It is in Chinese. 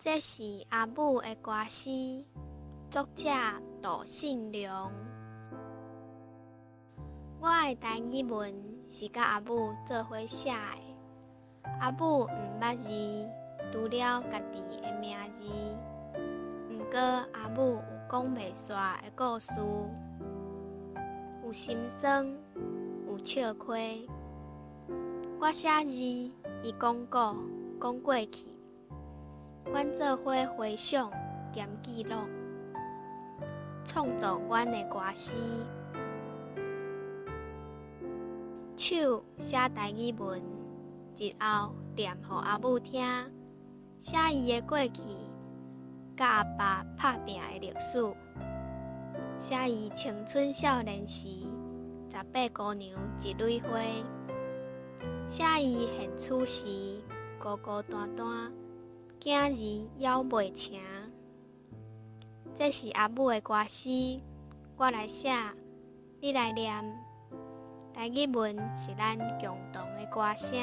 这是阿母的歌诗，作者杜信良。我的台语文是甲阿母做伙写的。阿母毋捌字，除了家己的名字。毋过阿母有讲袂煞的故事，有心酸，有笑亏。我写字，伊讲古，讲过去。阮做伙回想兼记录，创作阮的歌诗。手写台语文，日后念互阿母听，写伊的过去，甲阿爸拍拼的历史，写伊青春少年时18姑娘一蕊花，写伊现处时孤孤单单。囝儿犹袂成，这是阿母的歌诗，我来写，你来念。台语文是咱共同的歌声。